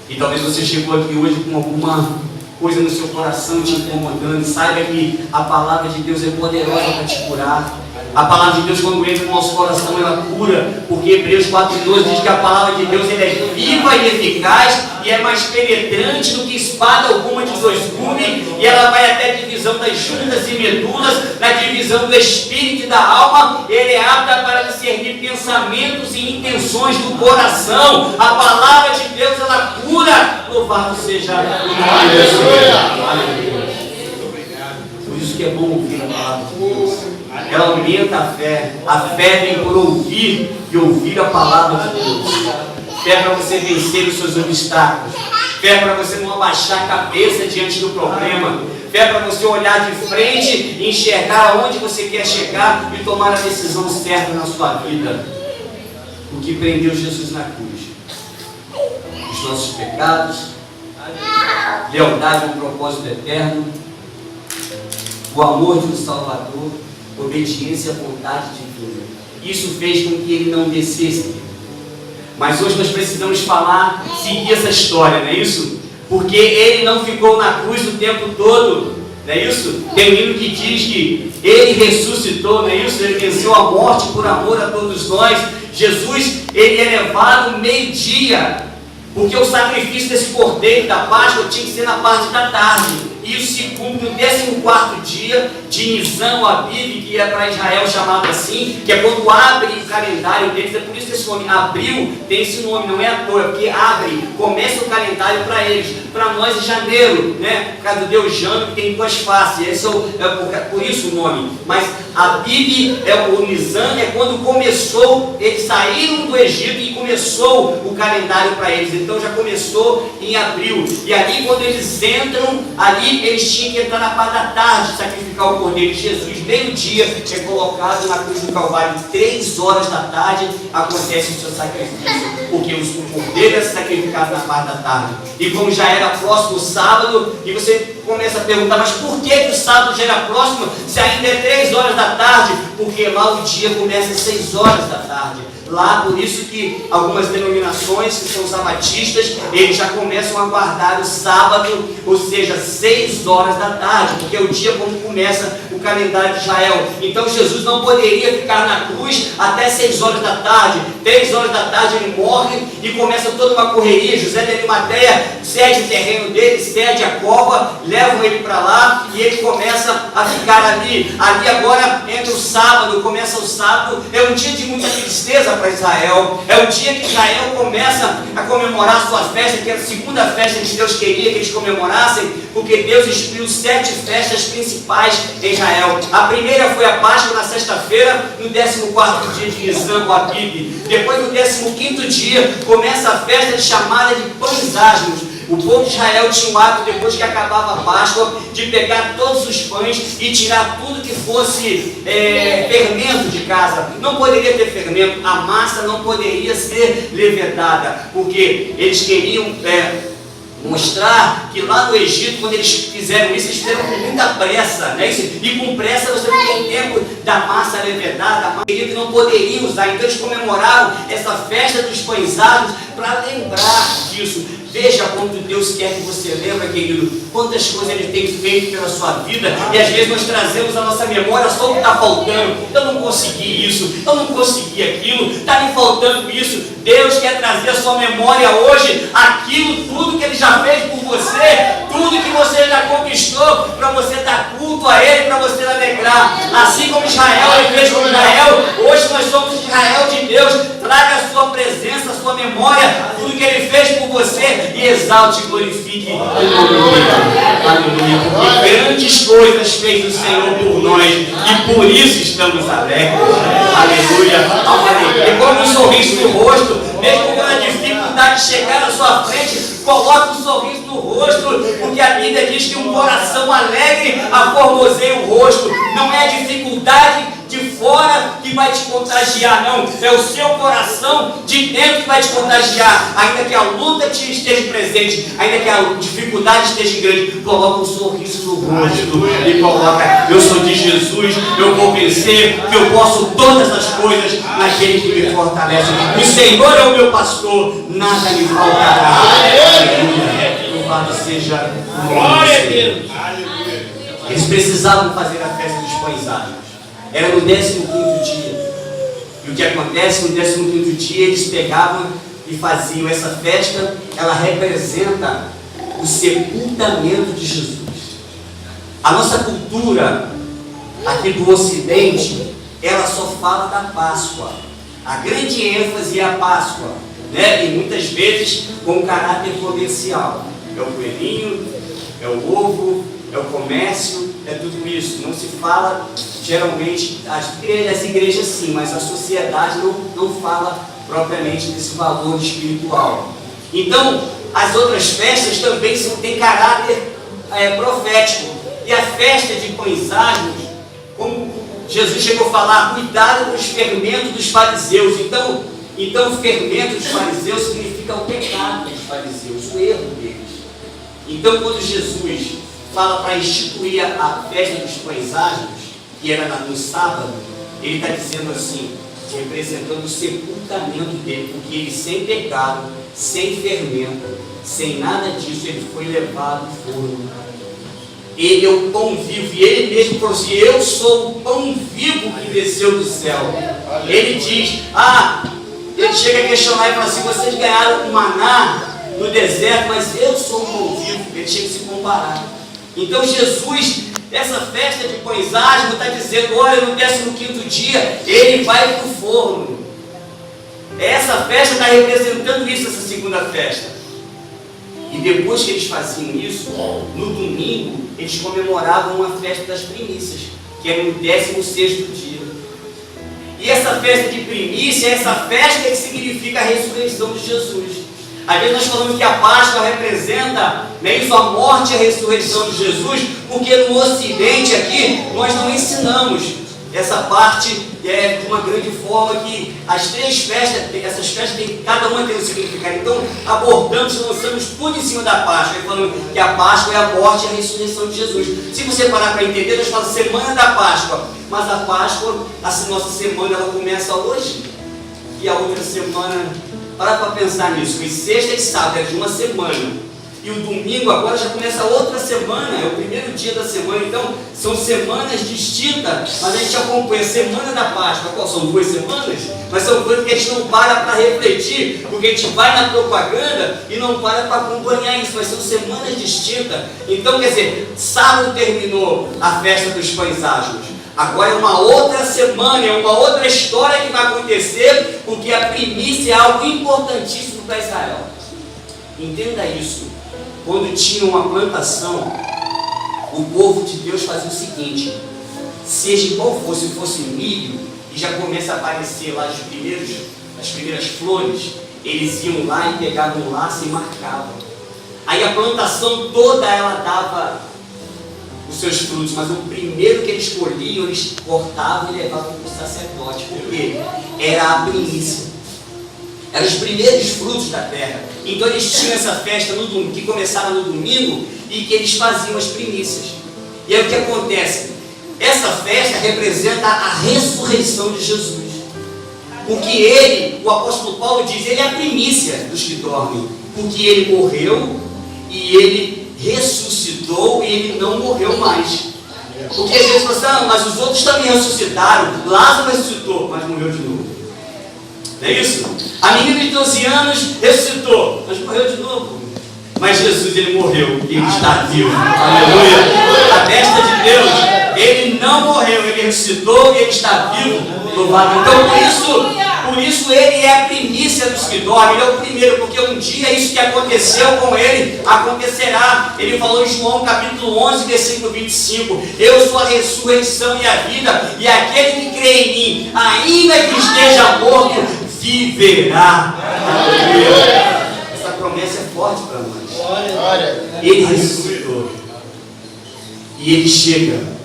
E talvez você chegou aqui hoje com alguma coisa no seu coração te incomodando. Saiba que a palavra de Deus é poderosa para te curar. A palavra de Deus, quando entra no nosso coração, ela cura, porque Hebreus 4:12 diz que a palavra de Deus ela é viva e eficaz e é mais penetrante do que espada alguma de dois gumes, e ela vai até a divisão das juntas e medulas, na divisão do espírito e da alma. Ele é apta para discernir pensamentos e intenções do coração. A palavra de Deus ela cura. Louvado seja o nome de Deus. Por isso que é bom ouvir a palavra de Deus. Ela aumenta a fé. A fé vem por ouvir e ouvir a palavra de Deus. Fé para você vencer os seus obstáculos. Fé para você não abaixar a cabeça diante do problema. Fé para você olhar de frente e enxergar aonde você quer chegar e tomar a decisão certa na sua vida. O que prendeu Jesus na cruz? Os nossos pecados, lealdade a um propósito eterno, o amor de um Salvador, obediência à vontade divina. Isso fez com que ele não descesse. Mas hoje nós precisamos falar, seguir essa história, não é isso? Porque ele não ficou na cruz o tempo todo, não é isso? Tem um hino que diz que ele ressuscitou, não é isso? Ele venceu a morte por amor a todos nós. Jesus, ele é levado meio-dia, porque o sacrifício desse cordeiro da Páscoa tinha que ser na parte da tarde. Isso se cumpre no 14º dia de Nisan, o Abib, que é para Israel chamado assim, que é quando abre o calendário deles. É por isso que esse nome, Abril, tem esse nome, não é à toa, porque abre, começa o calendário para eles. Para nós é janeiro, né? Por causa do Deus Jano, que tem duas faces, esse por isso o nome. Mas Abib, o Nisan, é quando começou, eles saíram do Egito e começou o calendário para eles. Então já começou em abril. E ali quando eles entram, ali eles tinham que entrar na parte da tarde, sacrificar o cordeiro de Jesus. Meio-dia é colocado na cruz do Calvário. 3 horas da tarde acontece o seu sacrifício, porque o cordeiro é sacrificado na parte da tarde. E como já era próximo o sábado, e você começa a perguntar, mas por que o sábado já era próximo, se ainda é 3 horas da tarde? Porque lá o dia começa às 6 horas da tarde. Lá, por isso que algumas denominações, que são os sabatistas, eles já começam a guardar o sábado, ou seja, 6 horas da tarde, porque é o dia como começa o calendário de Israel. Então Jesus não poderia ficar na cruz até 6 horas da tarde. 3 horas da tarde ele morre e começa toda uma correria. José de Arimateia cede o terreno dele, cede a cova, levam ele para lá e ele começa a ficar ali. Ali agora entra o sábado, começa o sábado, é um dia de muita tristeza para Israel. É o dia que Israel começa a comemorar sua festa, que era a segunda festa que Deus queria que eles comemorassem, porque Deus instituiu 7 festas principais em Israel. A primeira foi a Páscoa na sexta-feira, no 14º dia de Nisan, o Abib. Depois, no 15º dia, começa a festa chamada de Pães Asmos. O povo de Israel tinha o hábito, depois que acabava a Páscoa, de pegar todos os pães e tirar tudo que fosse fermento de casa. Não poderia ter fermento, a massa não poderia ser levedada, porque eles queriam mostrar que lá no Egito, quando eles fizeram isso, eles fizeram com muita pressa, né? E com pressa você não tem tempo da massa levedada, a massa que não poderia usar. Então eles comemoraram essa festa dos pães asmos para lembrar disso. Veja quanto Deus quer que você lembre, querido, quantas coisas Ele tem feito pela sua vida, e às vezes nós trazemos a nossa memória só o que está faltando. Eu não consegui isso, eu não consegui aquilo, está me faltando isso. Deus quer trazer a sua memória hoje, aquilo, tudo que Ele já fez por você, tudo que você já conquistou, para você dar culto a Ele, para você alegrar. Assim como Israel, Ele fez com Israel, hoje nós somos Israel de Deus. Traga a sua presença, a sua memória, tudo que Ele fez por você, e exalte e glorifique. Aleluia. Aleluia. Porque grandes coisas fez o Senhor por nós, e por isso estamos alegres. Aleluia. E como um sorriso no rosto, mesmo com a dificuldade de chegar à sua frente, coloque um sorriso no rosto, porque a Bíblia diz que um coração alegre aformoseia o rosto. Não é a dificuldade de fora que vai te contagiar, não. É o seu coração de dentro que vai te contagiar. Ainda que a luta esteja presente, ainda que a dificuldade esteja grande, coloca um sorriso no rosto e coloca: eu sou de Jesus, eu vou vencer, que eu posso todas as coisas naquele que me fortalece. O Senhor é o meu pastor, nada me faltará. Aleluia. Louvado seja o nome do Senhor. Eles precisavam fazer a festa dos pães asmos. Era no 15º dia. E o que acontece no 15º dia, eles pegavam e faziam essa festa. Ela representa o sepultamento de Jesus. A nossa cultura aqui do Ocidente, ela só fala da Páscoa. A grande ênfase é a Páscoa, né? E muitas vezes com caráter comercial. É o coelhinho, é o ovo, é o comércio, é tudo isso. Não se fala, geralmente, as igrejas sim, mas a sociedade não fala propriamente desse valor espiritual. Então, as outras festas também têm caráter profético. E a festa de pães asmos, como Jesus chegou a falar, cuidado com os fermentos dos fariseus. Então o fermento dos fariseus significa o pecado dos fariseus, o erro deles. Então, quando Jesus fala para instituir a festa dos pães asmos, que era no sábado, ele está dizendo assim, representando o sepultamento dele, porque ele sem pecado, sem fermento, sem nada disso, ele foi levado ao forno. Ele é o pão vivo, e ele mesmo falou assim: eu sou o pão vivo que desceu do céu. Ele diz, ele chega a questionar e fala assim: vocês ganharam o maná no deserto, mas eu sou o pão vivo. Ele chega a se comparar. Então Jesus, essa festa de pães asmos, está dizendo: olha, no 15º dia, ele vai para o forno. Essa festa está representando isso, essa segunda festa. E depois que eles faziam isso, no domingo, eles comemoravam uma festa das primícias, que era no 16º dia. E essa festa de primícia é essa festa que significa a ressurreição de Jesus. Às vezes nós falamos que a Páscoa representa, isso, a morte e a ressurreição de Jesus, porque no Ocidente aqui, nós não ensinamos essa parte de uma grande forma, que as três festas, essas festas, cada uma tem um significado. Então abordamos, lançamos tudo em cima da Páscoa, falando que a Páscoa é a morte e a ressurreição de Jesus. Se você parar para entender, nós falamos semana da Páscoa, mas a Páscoa, a nossa semana, ela começa hoje, e a outra semana, para pensar nisso, e sexta e sábado é de uma semana, e o domingo agora já começa outra semana, é o primeiro dia da semana. Então são semanas distintas, mas a gente acompanha a semana da Páscoa. Qual são 2 semanas? Mas são coisas que a gente não para refletir, porque a gente vai na propaganda e não para acompanhar isso, mas são semanas distintas. Então, quer dizer, sábado terminou a festa dos pães asmos. Agora é uma outra semana, é uma outra história que vai acontecer, porque a primícia é algo importantíssimo para Israel. Entenda isso. Quando tinha uma plantação, o povo de Deus fazia o seguinte: seja qual fosse, se fosse milho, e já começa a aparecer lá as primeiras flores, eles iam lá e pegavam um laço e marcavam. Aí a plantação toda ela dava os seus frutos, mas o primeiro que eles colhiam, eles cortavam e levavam para o sacerdote, porque era a primícia. Eram os primeiros frutos da terra. Então eles tinham essa festa no domingo, que começava no domingo, e que eles faziam as primícias. E aí o que acontece? Essa festa representa a ressurreição de Jesus. Porque ele, o apóstolo Paulo diz, ele é a primícia dos que dormem. Porque ele morreu e ele ressuscitou e ele não morreu mais. Porque às vezes você fala, mas os outros também ressuscitaram. Lázaro ressuscitou, mas morreu de novo. Não é isso? A menina de 12 anos ressuscitou, mas morreu de novo. Mas Jesus, ele morreu e ele está vivo. Aleluia! A festa de Deus, ele não morreu, ele ressuscitou e ele está vivo. Louvado. Então por isso ele é a primícia dos que dormem. Ele é o primeiro, porque um dia isso que aconteceu com ele acontecerá. Ele falou em João capítulo 11, versículo 25: eu sou a ressurreição e a vida, e aquele que crê em mim, ainda que esteja morto, viverá. Aleluia. Essa promessa é forte para nós. Ele ressuscitou. E ele chega.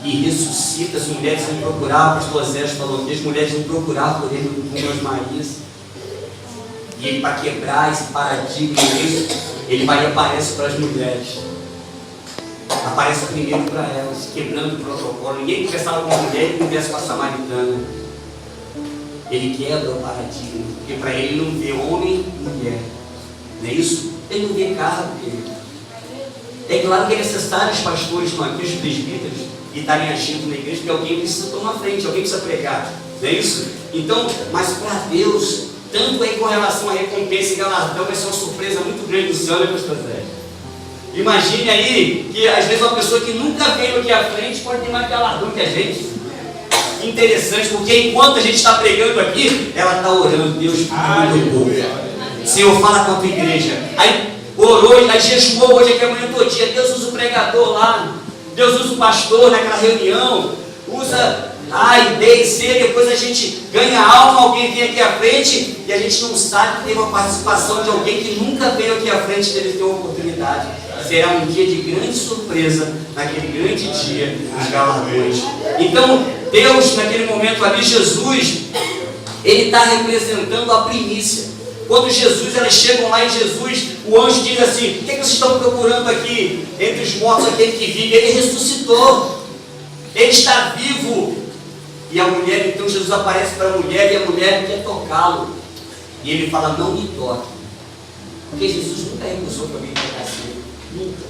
e ressuscita. As mulheres vão procurar, o pastor Zé falou que as mulheres vão procurar por ele no túmulo das Marias. E ele, para quebrar esse paradigma, ele vai e aparece para as mulheres. Aparece primeiro para elas, quebrando o protocolo. Ninguém conversava com a mulher, ele conversa com a samaritana. Ele quebra o paradigma, porque para ele não vê homem e mulher. Não é isso? Ele não vê cargo, querido. É claro que é necessário os pastores estão aqui, os presbíteros, que estarem agindo na igreja, porque alguém precisa tomar frente, alguém precisa pregar. Não é isso? Então, mas para Deus, tanto é com relação à recompensa e galardão, vai ser uma surpresa muito grande do céu, né, pastor Zé? Imagine aí que às vezes uma pessoa que nunca veio aqui à frente pode ter mais galardão que a gente. Interessante, porque enquanto a gente está pregando aqui, ela está orando. Deus, Senhor, fala com a tua igreja. Aí orou, aí jejuou hoje aqui amanhã todo dia. Deus usa o pregador lá, Deus usa o pastor naquela reunião, usa A e B e C. Depois a gente ganha alma, alguém vem aqui à frente e a gente não sabe que teve uma participação de alguém que nunca veio aqui à frente e ele tem uma oportunidade. Será um dia de grande surpresa, naquele grande dia dos galardões. Então, Deus, naquele momento ali, Jesus, ele está representando a primícia. Quando Jesus, elas chegam lá em Jesus, o anjo diz assim: o que vocês estão procurando aqui entre os mortos, aquele que vive? Ele ressuscitou, ele está vivo. E a mulher, então Jesus aparece para a mulher e a mulher quer tocá-lo. E ele fala: não me toque. Porque Jesus nunca recusou que alguém tocasse ele. Nunca.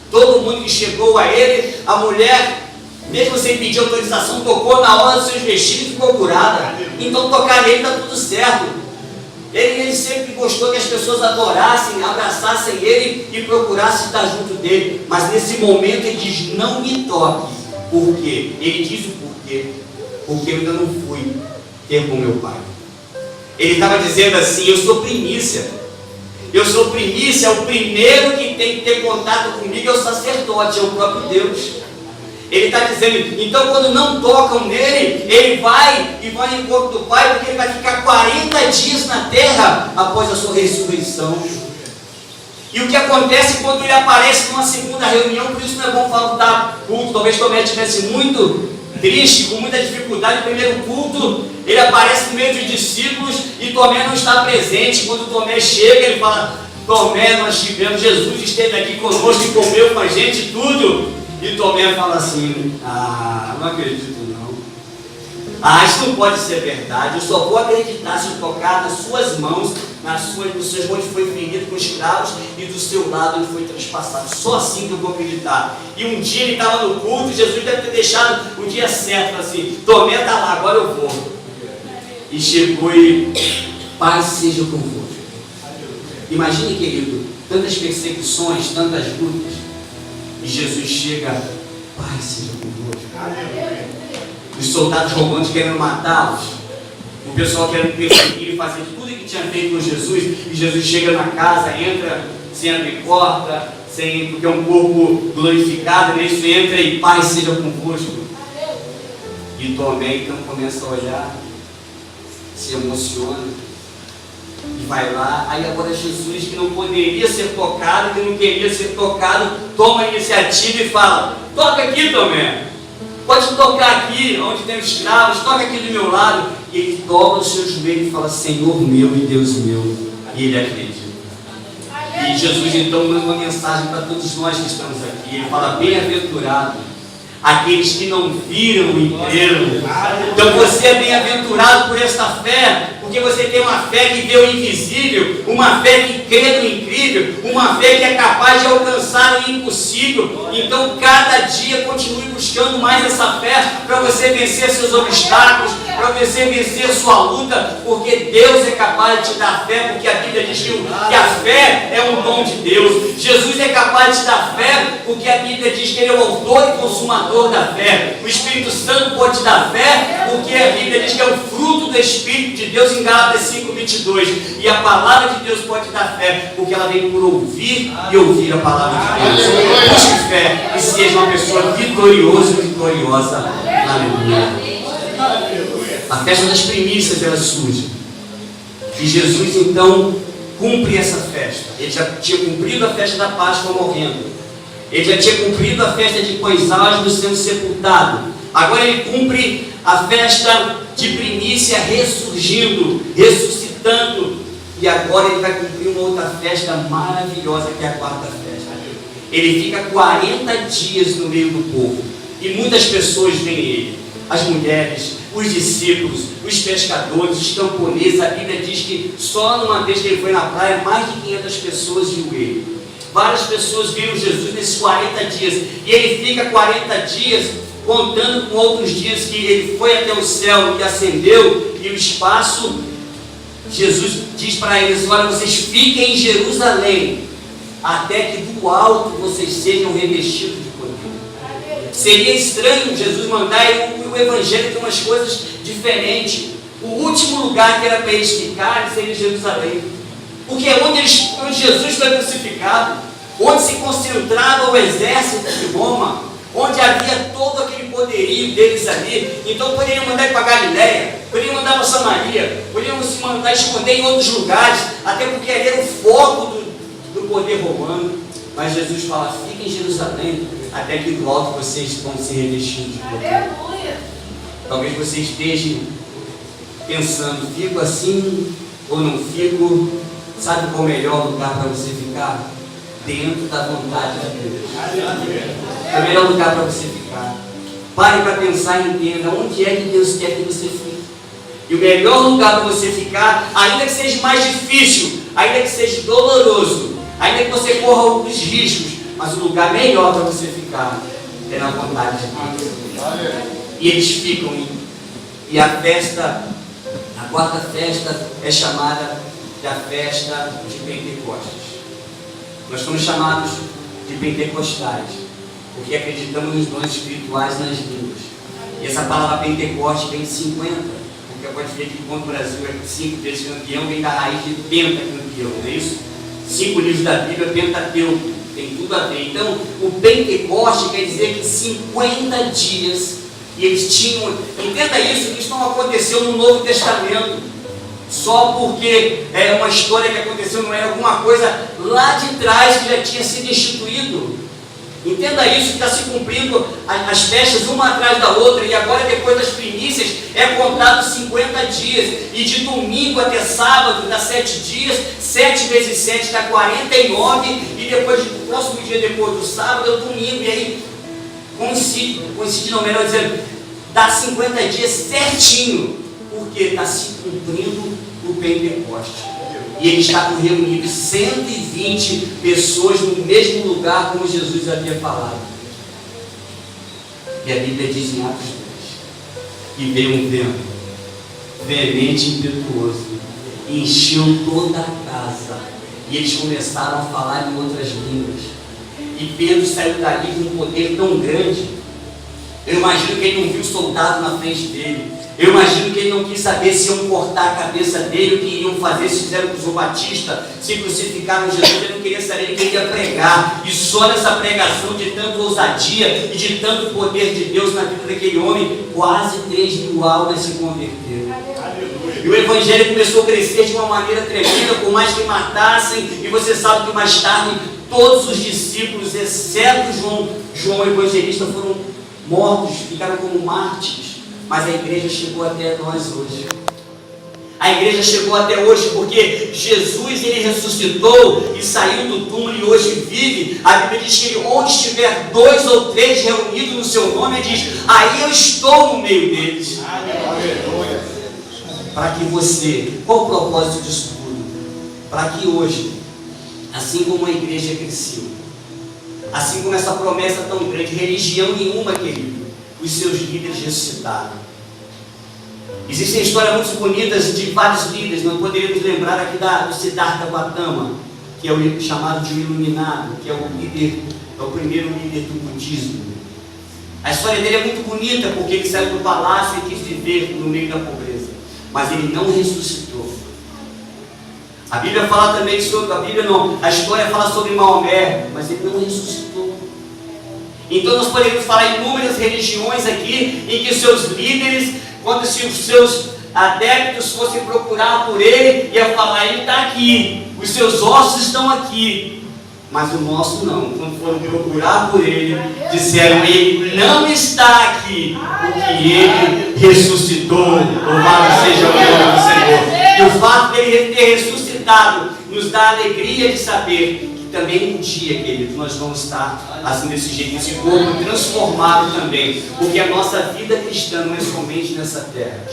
Todo mundo que chegou a ele, a mulher, mesmo sem pedir autorização, tocou na hora dos seus vestidos e ficou curada. Então tocar nele está tudo certo. Ele sempre gostou que as pessoas adorassem, abraçassem ele e procurassem estar junto dele. Mas nesse momento ele diz: não me toque. Por quê? Ele diz o porquê. Porque eu ainda não fui ter com meu pai. Ele estava dizendo assim: eu sou primícia. Eu sou primícia, o primeiro que tem que ter contato comigo é o sacerdote, é o próprio Deus. Ele está dizendo, então quando não tocam nele, ele vai e vai em encontro do Pai, porque ele vai ficar 40 dias na terra após a sua ressurreição. E o que acontece quando ele aparece numa segunda reunião, por isso não é bom faltar culto. Talvez Tomé estivesse muito triste, com muita dificuldade no primeiro culto, ele aparece no meio dos discípulos e Tomé não está presente. Quando Tomé chega, ele fala: Tomé, nós tivemos, Jesus esteve aqui conosco e comeu com a gente tudo. E Tomé fala assim: não acredito não. Isso não pode ser verdade. Eu só vou acreditar se eu tocar nas suas mãos, nos seus onde foi ferido com escravos e do seu lado onde foi transpassado. Só assim que eu vou acreditar. E um dia ele estava no culto, Jesus deve ter deixado o dia certo, assim: Tomé está lá, agora eu vou. E chegou e: paz seja convosco. Imagine, querido, tantas perseguições, tantas lutas, e Jesus chega: paz seja convosco. Os soldados romanos querendo matá-los, o pessoal querendo perseguir e fazer tudo que tinha feito com Jesus, e Jesus chega na casa, entra sem abrir porta, porque é um corpo glorificado, né? Isso entra e paz seja convosco. E Tomé então começa a olhar, se emociona e vai lá. Aí agora Jesus, que não poderia ser tocado, que não queria ser tocado, toma a iniciativa e fala: toca aqui, Tomé, pode tocar aqui onde tem os escravos, toca aqui do meu lado. E ele dobra o seu joelho e fala: Senhor meu e Deus meu. E ele acredita. E Jesus então manda uma mensagem para todos nós que estamos aqui. Ele fala: bem-aventurado aqueles que não viram e creram. Então você é bem-aventurado por esta fé, porque você tem uma fé que vê o invisível, uma fé que crê no incrível, uma fé que é capaz de alcançar o impossível. Então cada dia continue buscando mais essa fé para você vencer seus obstáculos, para você vencer sua luta, porque Deus é capaz de te dar fé, porque a Bíblia diz que a fé é um dom de Deus. Jesus é capaz de te dar fé, porque a Bíblia diz que Ele é o autor e consumador da fé. O Espírito Santo pode te dar fé, porque a Bíblia diz que é o fruto do Espírito de Deus em Gálatas 5:22. E a palavra de Deus pode te dar fé, porque ela vem por ouvir e ouvir a palavra de Deus. Busque fé e seja uma pessoa vitoriosa e vitoriosa. Aleluia. A festa das primícias ela surge. E Jesus então cumpre essa festa. Ele já tinha cumprido a festa da Páscoa morrendo. Ele já tinha cumprido a festa de pães asmos sendo sepultado. Agora ele cumpre a festa de primícia ressurgindo, ressuscitando. E agora ele vai cumprir uma outra festa maravilhosa, que é a quarta festa. Ele fica 40 dias no meio do povo. E muitas pessoas veem ele. As mulheres, os discípulos, os pescadores, os camponeses. A Bíblia diz que só numa vez que ele foi na praia, mais de 500 pessoas viu ele. Várias pessoas viram Jesus nesses 40 dias. E ele fica 40 dias contando com outros dias que ele foi até o céu e ascendeu. E o espaço, Jesus diz para eles: olha, vocês fiquem em Jerusalém, até que do alto vocês sejam revestidos de poder. Seria estranho Jesus mandar, e o Evangelho tem umas coisas diferentes. O último lugar que era para eles ficarem seria Jerusalém. Porque é onde Jesus foi crucificado, onde se concentrava o exército de Roma, onde havia todo aquele poderio deles ali. Então poderiam mandar ir para Galiléia, poderiam mandar para Samaria, poderiam se mandar esconder em outros lugares, até porque ali era o foco do poder romano. Mas Jesus fala: fiquem em Jerusalém, até que do alto vocês vão se revestindo de poder. Aleluia. Talvez você esteja pensando: fico assim ou não fico? Sabe qual é o melhor lugar para você ficar? Dentro da vontade de Deus. É o melhor lugar para você ficar. Pare para pensar e entenda onde é que Deus quer que você fique. E o melhor lugar para você ficar, ainda que seja mais difícil, ainda que seja doloroso, ainda que você corra alguns riscos, mas o lugar melhor para você ficar é na vontade de Deus. E eles ficam. E a festa, a quarta festa, é chamada da festa de Pentecostes. Nós somos chamados de pentecostais, porque acreditamos nos dons espirituais nas línguas. E essa palavra Pentecoste vem de 50, porque pode ver que enquanto o Brasil é 5 vezes campeão, vem da raiz de pentacampeão, não é isso? 5 livros da Bíblia, Pentateuco, tem tudo a ver. Então, o Pentecoste quer dizer que 50 dias, e eles tinham, entenda isso, que isso não aconteceu no Novo Testamento, só porque é uma história que aconteceu, não é alguma coisa lá de trás que já tinha sido instituído. Entenda isso, que está se cumprindo as festas uma atrás da outra, e agora depois das primícias é contado 50 dias, e de domingo até sábado dá 7 dias, 7 vezes 7 dá 49, e depois do próximo dia depois do sábado é o domingo, e aí coincide não, melhor dizendo, dá 50 dias certinho, porque está se cumprindo o Pentecoste. E eles estavam reunidos 120 pessoas no mesmo lugar como Jesus havia falado. E a Bíblia diz em Atos 2 que veio um vento veemente e impetuoso e encheu toda a casa. E eles começaram a falar em outras línguas. E Pedro saiu dali com um poder tão grande. Eu imagino que ele não viu soldado na frente dele. Eu imagino que ele não quis saber se iam cortar a cabeça dele, o que iriam fazer, se fizeram com o João Batista, se crucificaram Jesus. Ele não queria saber, ele queria pregar. E só nessa pregação de tanta ousadia e de tanto poder de Deus na vida daquele homem, quase 3.000 almas se converteram. E o Evangelho começou a crescer de uma maneira tremenda, por mais que matassem. E você sabe que mais tarde todos os discípulos, exceto João Evangelista, foram mortos, ficaram como mártires. Mas a igreja chegou até nós hoje. A igreja chegou até hoje porque Jesus, ele ressuscitou e saiu do túmulo e hoje vive. A Bíblia diz que onde estiver 2 ou 3 reunidos no seu nome, ele diz: aí eu estou no meio deles. Para que você, qual o propósito disso tudo? Para que hoje, assim como a igreja cresceu, assim como essa promessa tão grande, religião nenhuma, querido, os seus líderes ressuscitaram. Existem histórias muito bonitas de vários líderes. Nós poderíamos lembrar aqui do Siddhartha Gautama, que é o chamado de iluminado, que é o líder, é o primeiro líder do budismo. A história dele é muito bonita, porque ele saiu do palácio e quis viver no meio da pobreza, mas ele não ressuscitou. A Bíblia fala também sobre, a história fala sobre Maomé, mas ele não ressuscitou. Então nós podemos falar em inúmeras religiões aqui, em que seus líderes, quando se os seus adeptos fossem procurar por ele, ia falar: ele está aqui, os seus ossos estão aqui. Mas o nosso não. Quando foram procurar por ele, disseram: ele não está aqui, porque ele ressuscitou. Louvado seja o nome do Senhor. E o fato dele ter ressuscitado nos dá a alegria de saber que também um dia, querido, nós vamos estar assim desse jeito, esse corpo transformado também. Porque a nossa vida cristã não é somente nessa terra.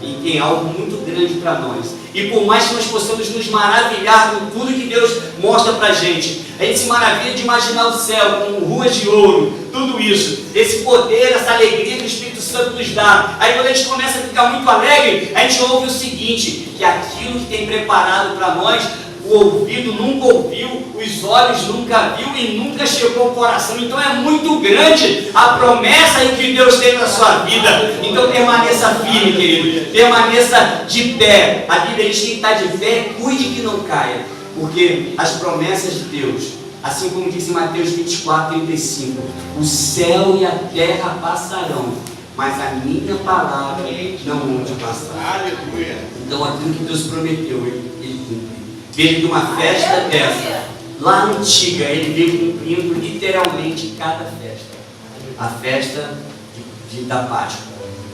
E tem algo muito grande para nós. E por mais que nós possamos nos maravilhar com tudo que Deus mostra para a gente se maravilha de imaginar o céu com ruas de ouro, tudo isso, esse poder, essa alegria que o Espírito Santo nos dá. Aí quando a gente começa a ficar muito alegre, a gente ouve o seguinte, que aquilo que tem preparado para nós, o ouvido nunca ouviu, os olhos nunca viu e nunca chegou ao coração. Então é muito grande a promessa que Deus tem na sua vida. Então permaneça firme, querido, permaneça de pé. A Bíblia diz que quem está de pé, cuide que não caia, porque as promessas de Deus, assim como diz em Mateus 24:35, o céu e a terra passarão, mas a minha palavra não hão de passar. Então aquilo que Deus prometeu, ele cumpre. Veio de uma festa dessa, lá antiga, ele veio cumprindo literalmente cada festa. A festa da Páscoa,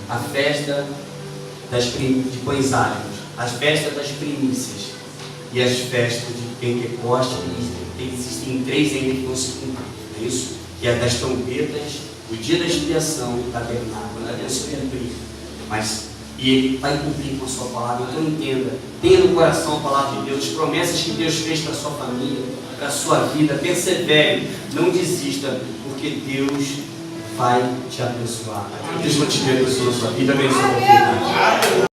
a festa de pães ázimos, as festas das primícias e as festas de Pentecostes. Existem 3 ainda que vão se cumprir, não é isso? Que é das trombetas, o dia da expiação e o tabernáculo, não é se cumprir, e ele vai cumprir com a sua palavra. Então entenda, tenha no coração a palavra de Deus, as promessas que Deus fez para a sua família, para a sua vida. Persevere, não desista, porque Deus vai te abençoar. Deus continue abençoando a sua vida, abençoe a sua vida.